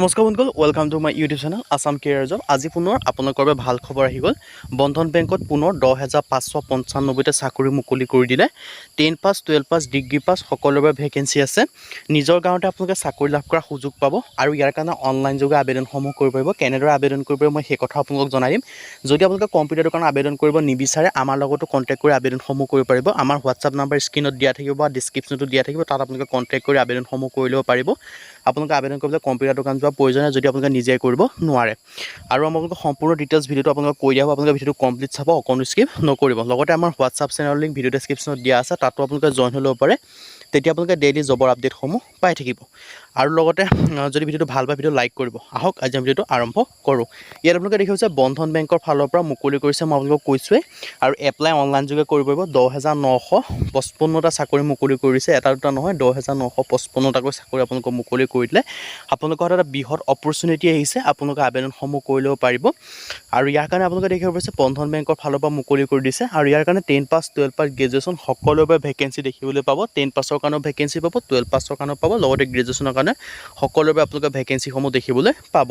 নমস্কাৰ বন্ধুসকল, welcome to my YouTube channel Assam career job. আজি পুনৰ আপোনালোকৰ বাবে ভাল খবৰ আহি গ'ল। বন্ধন বেংকত পুনৰ 10,595টা চাকৰি মুকলি কৰি দিলে। 10 পাছ, 12 পাছ, ডিগ্ৰী পাছ সকলোৰে বাবে ভেকেঞ্চি আছে। নিজৰ গাঁৱতে আপোনালোকে চাকৰি লাভ কৰাৰ সুযোগ পাব আৰু ইয়াৰ কাৰণে অনলাইন যোগে আবেদনসমূহ কৰিব পাৰিব। কেনেদৰে আবেদন কৰিব পাৰিব মই সেই কথা আপোনালোকক জনাই দিম। যদি আপোনালোকে কম্পিউটাৰৰ কাৰণে আবেদন কৰিব নিবিচাৰে, আমাৰ লগতো কণ্টেক্ট কৰি আবেদনসমূহ কৰিব পাৰিব। আমাৰ হোৱাটছআপ নাম্বাৰ স্ক্ৰীনত দিয়া থাকিব বা ডিছক্ৰিপশ্যনতো দিয়া থাকিব, তাত আপোনালোকে কণ্টেক্ট কৰি আবেদনসমূহ কৰি ল'ব পাৰিব। আপোনালোকে আবেদন কৰিবলৈ কম্পিউটাৰ দোকান যোৱাৰ প্ৰয়োজন নাই যদি আপোনালোকে নিজে কৰিব নোৱাৰে। আৰু আপোনালোকক সম্পূৰ্ণ ডিটেইলছ ভিডিঅ'টো আপোনালোকক কৈ দিয়া হ'ব। আপোনালোকে ভিডিঅ'টো কমপ্লিট চাব, অকণো স্কিপ নকৰিব। লগতে আমাৰ হোৱাটছআপ চেনেলৰ লিংক ভিডিঅ' ডেছক্ৰিপশ্যনত দিয়া আছে, তাতো আপোনালোকে জইন হৈ ল'ব পাৰে। তেতিয়া আপোনালোকে ডেইলি জবৰ আপডেটসমূহ পাই থাকিব। আৰু লগতে যদি ভিডিঅ'টো ভাল পায়, ভিডিঅ' লাইক কৰিব। আহক আজি আমি ভিডিঅ'টো আৰম্ভ কৰোঁ। ইয়াত আপোনালোকে দেখিছে বন্ধন বেংকৰ ফালৰ পৰা মুকলি কৰিছে, মই আপোনালোকক কৈছোঁৱেই। আৰু এপ্লাই অনলাইন যোগে কৰিব পাৰিব। 10,955টা চাকৰি মুকলি কৰিছে, এটা দুটা নহয়, 10,955টাকৈ চাকৰি আপোনালোকক মুকলি কৰি দিলে। আপোনালোকৰ হাতত এটা বৃহৎ অপৰচুনিটি আহিছে, আপোনালোকে আবেদনসমূহ কৰি ল'ব পাৰিব। আৰু ইয়াৰ কাৰণে আপোনালোকে দেখিব পাৰিছে বন্ধন বেংকৰ ফালৰ পৰা মুকলি কৰি দিছে। আৰু ইয়াৰ কাৰণে 10 পাছ, 12 পাছ, গ্ৰেজুৱেশ্যন সকলোৰে বাবে ভেকেঞ্চি দেখিবলৈ পাব। 10 পাছৰ কাৰণেও ভেকেঞ্চি পাব, 12 পাছৰ কাৰণেও পাব, লগতে গ্ৰেজুৱেশ্যনৰ কাৰণে সকলোৰে বাবে আপোনালোকে ভেকেঞ্চিসমূহ দেখিবলৈ পাব।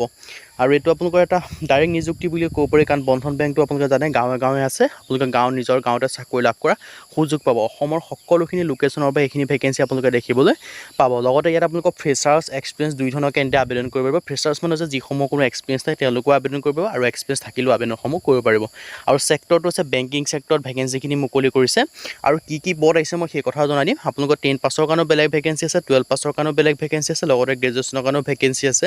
আৰু এইটো আপোনালোকৰ এটা ডাইৰেক্ট নিযুক্তি বুলি ক'ব পাৰি, কাৰণ বন্ধন বেংকটো আপোনালোকে জানে গাঁৱে গাঁৱে আছে। আপোনালোকে নিজৰ গাঁৱতে চাকৰি লাভ কৰা সুযোগ পাব। অসমৰ সকলোখিনি লোকেশ্যনৰ পৰা এইখিনি ভেকেঞ্চি আপোনালোকে দেখিবলৈ পাব। লগতে ইয়াত আপোনালোকক ফ্ৰেছাৰ্ছ, এক্সপিৰিয়েঞ্চ দুই ধৰণৰ কেন্দ্ৰে আবেদন কৰিব পাৰিব। ফ্ৰেছাৰ্ছ মানে যে যিসমূহ কোনো এক্সপিৰিয়েঞ্চ নাই তেওঁলোকেও আবেদন কৰিব পাৰিব, আৰু এক্সপিৰিয়েঞ্চ থাকিলেও আবেদনসমূহ কৰিব পাৰিব। আৰু ছেক্টৰটো হৈছে বেংকিং ছেক্টৰত ভেকেঞ্চিখিনি মুকলি কৰিছে। আৰু কি পদ আহিছে মই সেই কথাও জনাই দিম। আপোনালোকৰ 10 পাছৰ কাৰণেও বেলেগ ভেকেঞ্চি আছে, 12 পাছৰ কাৰণেও বেলেগ ভেকেঞ্চি আছে, লগতে গ্ৰেজুৱেশ্যনৰ কাৰণেও ভেকেঞ্চি আছে।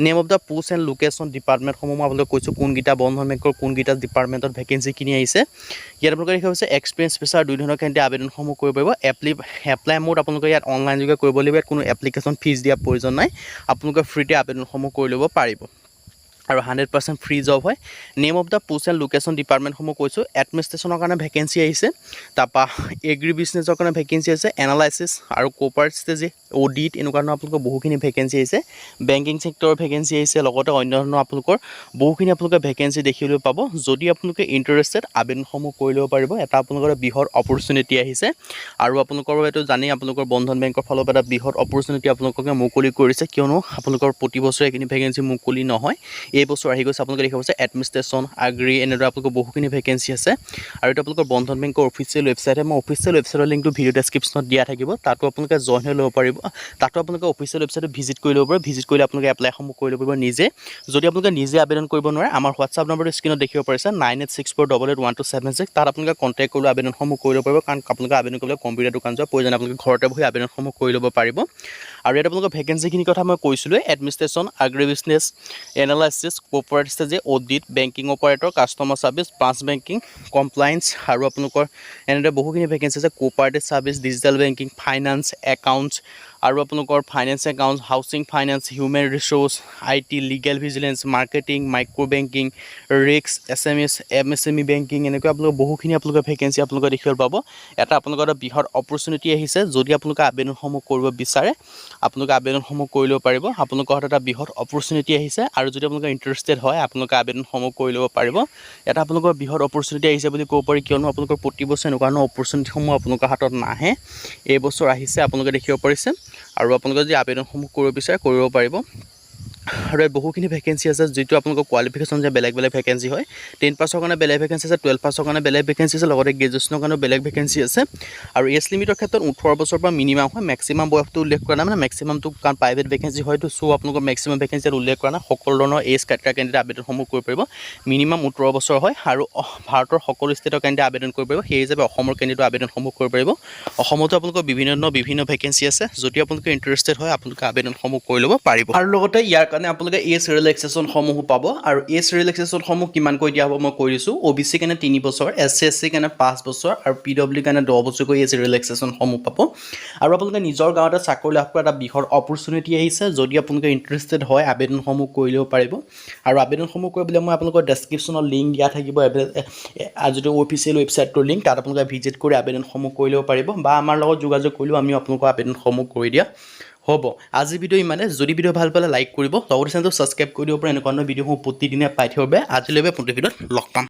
Name of the post and location ডিপাৰ্টমেণ্টসমূহ মই আপোনালোকক কৈছোঁ, কোনকেইটা বন্ধন বেংকৰ কোনকেইটা ডিপাৰ্টমেণ্টত ভেকেঞ্চিখিনি আহিছে। ইয়াত আপোনালোকে দেখা হৈছে এক্সপিৰিয়েঞ্চ ফ্ৰেছাৰ দুই ধৰণৰ কেন্দ্ৰে আবেদনসমূহ কৰিব পাৰিব। এপ্লাই মোড আপোনালোকে ইয়াত অনলাইন যোগে কৰিব লাগিব। ইয়াত কোনো এপ্লিকেশ্যন ফিজ দিয়াৰ প্ৰয়োজন নাই, আপোনালোকে ফ্ৰীতে আবেদনসমূহ কৰি ল'ব পাৰিব। আৰু 100% ফ্ৰী জব হয়। Name of the post and location ডিপাৰ্টমেণ্টসমূহ কৈছোঁ। এডমিনিষ্ট্ৰেশ্যনৰ কাৰণে ভেকেঞ্চি আহিছে, তাৰপৰা এগ্ৰি বিজনেছৰ কাৰণে ভেকেঞ্চি আছে, এনালাইচিছ আৰু কপাৰেট ষ্টেজি, অডিট, এনেকুৱা ধৰণৰ আপোনালোকৰ বহুখিনি ভেকেঞ্চি আহিছে। বেংকিং ছেক্টৰৰ ভেকেঞ্চি আহিছে, লগতে অন্য ধৰণৰ আপোনালোকৰ বহুখিনি আপোনালোকে ভেকেঞ্চি দেখিবলৈ পাব। যদি আপোনালোকে ইণ্টাৰেষ্টেড আবেদনসমূহ কৰি ল'ব পাৰিব। এটা আপোনালোকৰ বৃহৎ অপৰচুনিটি আহিছে। আৰু আপোনালোকৰ বাবেতো জানেই, আপোনালোকৰ বন্ধন বেংকৰ ফালৰ পৰা এটা বৃহৎ অপৰচুনিটি আপোনালোকে মুকলি কৰিছে, কিয়নো আপোনালোকৰ প্ৰতি বছৰে এইখিনি ভেকেঞ্চি মুকলি নহয়। এই বছৰ আহি গৈছে। আপোনালোকে দেখা পাইছে এডমিনিষ্ট্ৰেশ্যন, আগ্ৰি, এনেদৰে আপোনালোকৰ বহুখিনি ভেকেঞ্চি আছে। আৰু এইটো আপোনালোকৰ বন্ধন বেংকৰ অফিচিয়েল ৱেবছাইট। মই অফিচিয়েল ৱেবছাইটৰ লিংকটো ভিডিঅ' ডেছক্ৰিপশ্যনত দিয়া থাকিব, তাতো আপোনালোকে জইন হৈ ল'ব পাৰিব। তাতো আপোনালোকে অফিচিয়েল ৱেবছাইটত ভিজিট কৰি ল'ব পাৰিব। ভিজিট কৰিলে আপোনালোকে এপ্লাইসমূহ কৰি ল'ব পাৰিব নিজে। যদি আপোনালোকে নিজে আবেদন কৰিব নোৱাৰে, আমাৰ হোৱাটছআপ নম্বৰটো স্ক্ৰীনত দেখিব পাৰিছে, 9864881276। তাত আপোনালোকে কণ্টেক্ট কৰি আবেদনসমূহ কৰি ল'ব পাৰিব, কাৰণ আপোনালোকে আবেদন কৰিবলৈ কম্পিউটাৰ দোকান যোৱাৰ প্ৰয়োজন, আপোনালোকে ঘৰতে বহি আবেদনসমূহ কৰি ল'ব পাৰিব। আৰু ইয়াত আপোনালোকৰ ভেকেঞ্চিখিনিৰ কথা মই কৈছিলোঁ, administration, agri business, analysis, corporate strategy, audit, banking operator, customer service, branch banking, compliance, আৰু আপোনালোকৰ এনেদৰে বহুখিনি ভেকেঞ্চি আছে। Cooperative service, digital banking, finance, accounts, আৰু আপোনালোকৰ finance accounts, housing finance, human resource, IT, legal vigilance, marketing, micro' banking, ৰিক্স, SMS, MSME banking, এনেকৈ আপোনালোকৰ বহুখিনি আপোনালোকে ভেকেঞ্চি আপোনালোকে দেখিবলৈ পাব। এটা আপোনালোকৰ এটা বৃহৎ অপৰচুনিটি আহিছে। যদি আপোনালোকে আবেদনসমূহ কৰিব বিচাৰে, আপোনালোকে আবেদনসমূহ কৰি ল'ব পাৰিব। আপোনালোকৰ হাতত এটা বৃহৎ অপৰচুনিটি আহিছে, আৰু যদি আপোনালোকে ইণ্টাৰেষ্টেড হয়, আপোনালোকে আবেদনসমূহ কৰি ল'ব পাৰিব। এটা আপোনালোকৰ বৃহৎ অপৰচুনিটি আহিছে বুলি ক'ব পাৰি, কিয়নো আপোনালোকৰ প্ৰতি বছৰ এনেকুৱা ধৰণৰ অপৰচুনিটিসমূহ আপোনালোকৰ হাতত নাহে। এই বছৰ আহিছে, আপোনালোকে দেখিব পাৰিছে। আৰু আপোনালোকে যদি আবেদনসমূহ কৰিব বিচাৰে কৰিব পাৰিব। আৰু ইয়াত বহুখিনি ভেকেঞ্চি আছে, যিটো আপোনালোকৰ কোৱালিফিকেশ্যন যে বেলেগ বেলেগ ভেকেঞ্চি হয়। 10 পাছৰ কাৰণে বেলেগ ভেকেঞ্চি আছে, 12 পাছৰ কাৰণে বেলেগ ভেকেঞ্চি আছে, লগতে গ্ৰেজুৱেশ্যনৰ কাৰণেও বেলেগ ভেকেঞ্চি আছে। আৰু এজ লিমিটৰ ক্ষেত্ৰত 18 বছৰৰ পৰা মিনিমাম হয়, মেক্সিমাম বয়সটো উল্লেখ কৰা নাই, মানে মেক্সিমামটো কাৰণ প্ৰাইভেট ভেকেঞ্চি হয়তো, চ' আপোনালোকৰ মেক্সিমাম ভেকেঞ্চিত উল্লেখ কৰা নাই। সকলো ধৰণৰ এজ ক্ৰাইটেৰিয়া কেন্দ্ৰে আবেদনসমূহ কৰিব পাৰিব। মিনিমাম 18 বছৰ হয়, আৰু ভাৰতৰ সকলো ষ্টেটৰ কেন্দ্ৰে আবেদন কৰিব পাৰিব। সেই হিচাপে অসমৰ কেন্দ্ৰটো আবেদনসমূহ কৰিব পাৰিব। অসমতো আপোনালোকৰ বিভিন্ন ভেকেঞ্চি আছে। যদি আপোনালোকে ইণ্টাৰেষ্টেড হয়, আপোনালোকে আবেদনসমূহ কৰি ল'ব পাৰিব। আৰু লগতে ইয়াৰ কাৰণে আপোনালোকে এজ ৰিলেক্সেশ্যনসমূহো পাব। আৰু এজ ৰিলেক্সেশ্যনসমূহ কিমানকৈ দিয়া হ'ব মই কৈ দিছোঁ। OBC কাৰণে 3 বছৰ, SC SC কাৰণে 5 বছৰ, আৰু PW কাৰণে 10 বছৰকৈ এজ ৰিলেক্সেশ্যনসমূহ পাব। আৰু আপোনালোকে নিজৰ গাঁৱতে চাকৰি লাভ কৰা এটা বৃহৎ অপৰচুনিটি আহিছে। যদি আপোনালোকে ইণ্টাৰেষ্টেড হয়, আবেদনসমূহ কৰি ল'ব পাৰিব। আৰু আবেদনসমূহ কৰিবলৈ মই আপোনালোকৰ ডেছক্ৰিপশ্যনত লিংক দিয়া থাকিব, যিটো অফিচিয়েল ৱেবছাইটটোৰ লিংক, তাত আপোনালোকে ভিজিট কৰি আবেদনসমূহ কৰি ল'ব পাৰিব, বা আমাৰ লগত যোগাযোগ কৰিলেও আমি আপোনালোকৰ আবেদনসমূহ কৰি দিয়া হ'ব। আজি ভিডিঅ' ইমানে। যদি ভিডিঅ' ভাল পালে লাইক কৰিব, লগতে চেনেলটো ছাবস্ক্ৰাইব কৰি দিব পাৰে। এনেকুৱা ধৰণৰ ভিডিঅ'সমূহ প্ৰতিদিনে পাই থাকিব বাবে আজিলৈকে পুনৰ ভিডিঅ'ত লগ পাম।